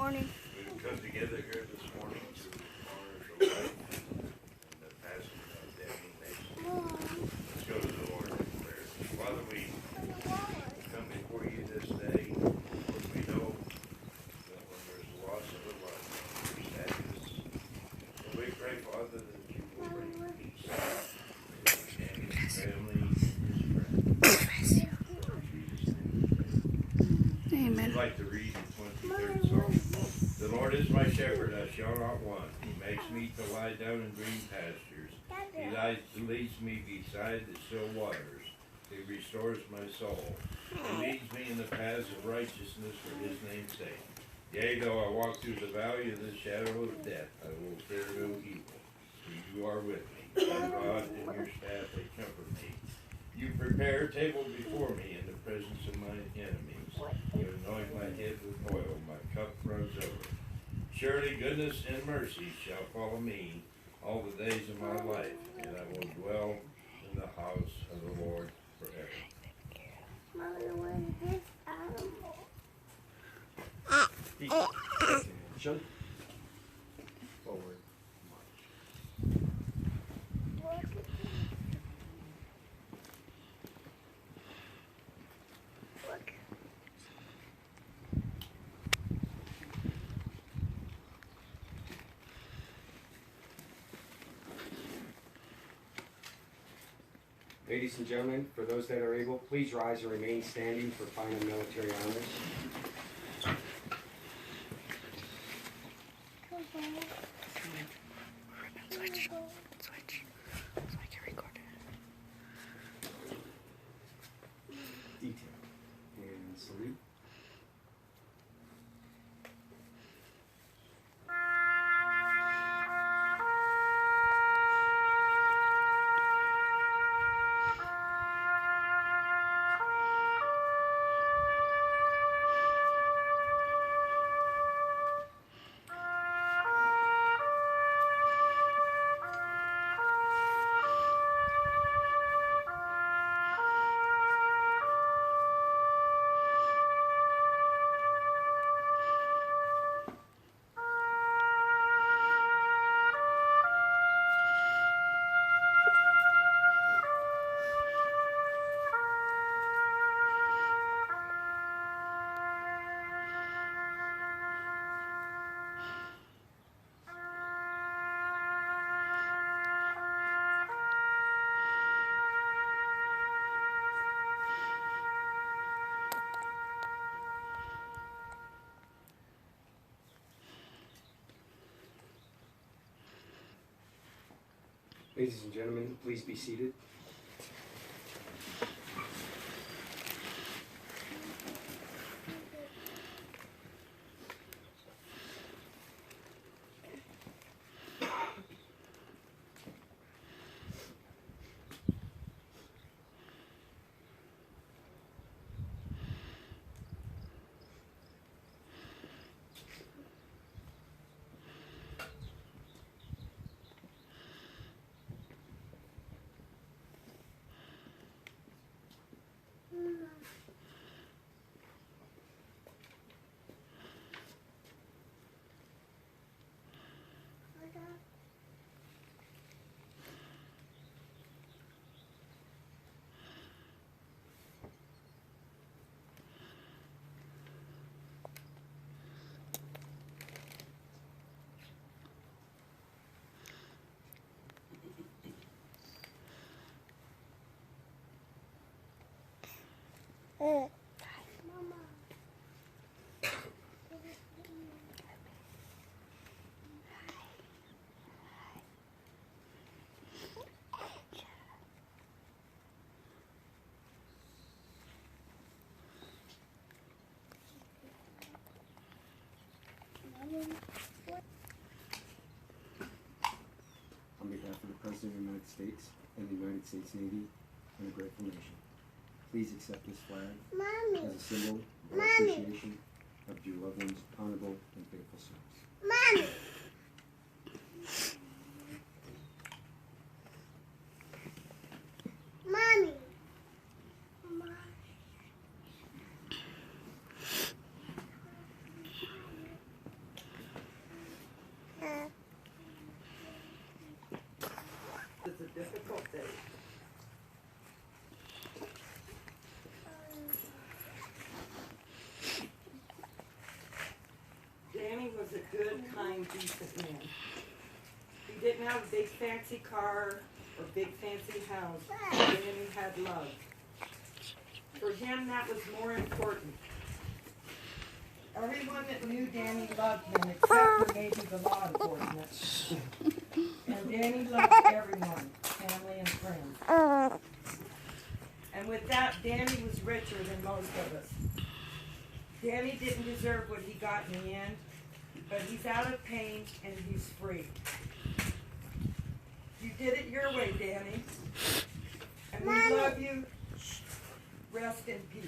morning. We've come together here this morning to honor the life and the passing of Debbie Mason. Let's go to the Lord in prayer. Father, we come before you this day. Lord, we know that when there's loss of a life, there's sadness. And we pray, Father, that you will bring peace and his family and his friends. Amen. I'd like to read the 23rd Psalm. The Lord is my shepherd, I shall not want. He makes me to lie down in green pastures. He leads me beside the still waters. He restores my soul. He leads me in the paths of righteousness for his name's sake. Yea, though I walk through the valley of the shadow of death, I will fear no evil. For you are with me. Your rod and your staff, they comfort me. You prepare a table before me in the presence of my enemies. You anoint my head with oil, my cup runs over. Surely goodness and mercy shall follow me all the days of my life, and I will dwell in the house of the Lord forever. Shun. Forward. Ladies and gentlemen, for those that are able, please rise and remain standing for final military honors. Switch. So I can record it. Detail. And salute. Ladies and gentlemen, please be seated. On behalf of the President of the United States and the United States Navy and the grateful nation, please accept this flag as a symbol of our appreciation of your loved ones' honorable and faithful service. a good, kind, decent man. He didn't have a big fancy car or big fancy house. Danny had love. For him, that was more important. Everyone that knew Danny loved him, except for maybe the law enforcement. And Danny loved everyone, family and friends. And with that, Danny was richer than most of us. Danny didn't deserve what he got in the end, but he's out of pain and he's free. You did it your way, Danny. And we love you. Rest in peace.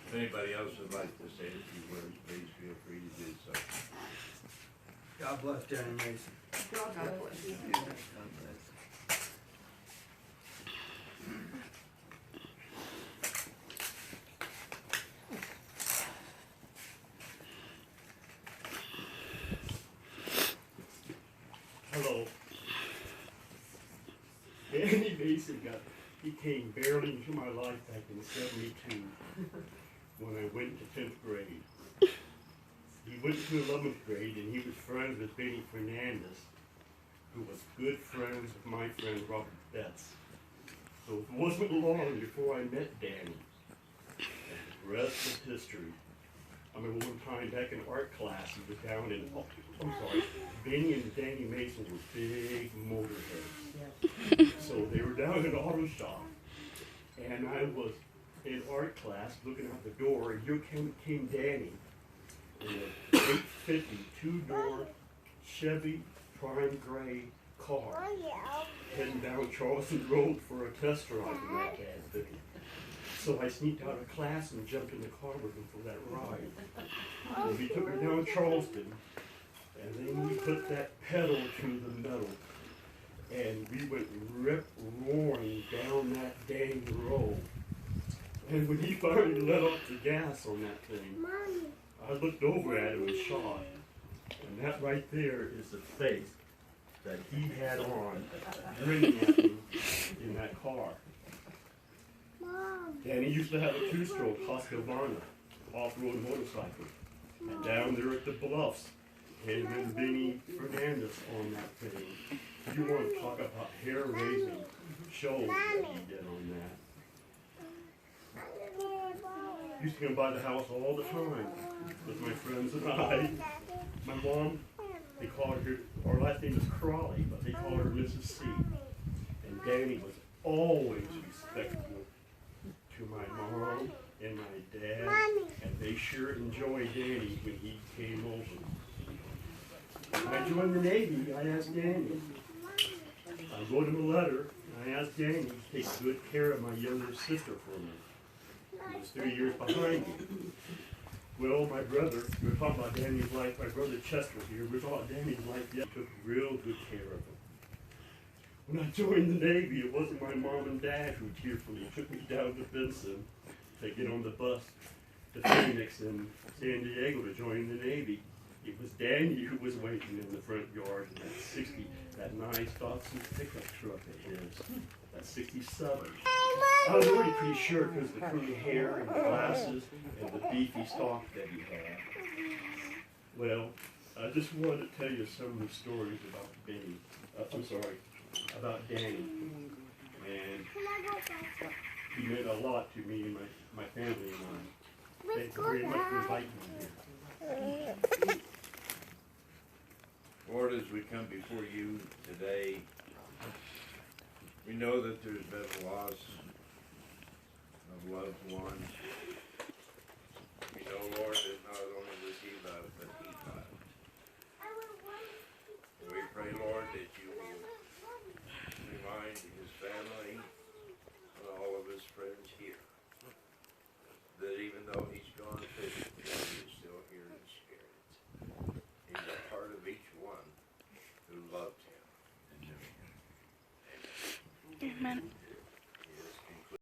If anybody else would like to say a few words, please feel free to do so. God bless Danny Mason. God bless you. Hello. Danny Mason he came barely into my life back in '72 when I went to 10th grade. He went to 11th grade and he was friends with Benny Fernandez, who was good friends with my friend Robert Betts. So it wasn't long before I met Danny. And the rest is history. I remember one time back in art class, he was down in, Benny and Danny Mason were big motorheads. So they were down in an auto shop, and I was in art class looking out the door, and here came Danny in an 850 two-door Chevy Prime Gray car, heading down Charleston Road for a test drive in that bad thing. So I sneaked out of class and jumped in the car with him for that ride. And we took her down Charleston, and then we put that pedal to the metal, and we went rip-roaring down that dang road. And when he finally let off the gas on that thing, I looked over at him in shock. And that right there is the face that he had on, grinning at me in that car. And he used to have a two-stroke Husqvarna off-road motorcycle. And down there at the bluffs, and then Benny Fernandez on that thing. You want to talk about hair-raising shows that he did on that. Used to come by the house all the time with my friends and I. My mom, they called her, our last name is Crawley, but they called her Mrs. C. And Danny was always respectful to my mom and my dad, and they sure enjoyed Danny when he came over. When I joined the Navy, I asked Danny. I wrote him a letter, and I asked Danny to take good care of my younger sister for me. He was 3 years behind me. Well, my brother, we were talking about Danny's life, my brother Chester here, we were talking about Danny's life, he took real good care of him. When I joined the Navy, it wasn't my mom and dad who tearfully took me down to Benson to get on the bus to Phoenix and San Diego to join the Navy. It was Danny who was waiting in the front yard in that nice Datsun pickup truck of his, that 67. I was already pretty sure because of the curly hair and the glasses and the beefy stalk that he had. Well, I just wanted to tell you some of the stories about Benny. About Danny. And he meant a lot to me and my family and I. Thank you very much for inviting me here. Lord, as we come before you today, we know that there's been a loss of loved ones. We know, Lord, that not only was he loved, but he loved. We pray, Lord, that you will remind his family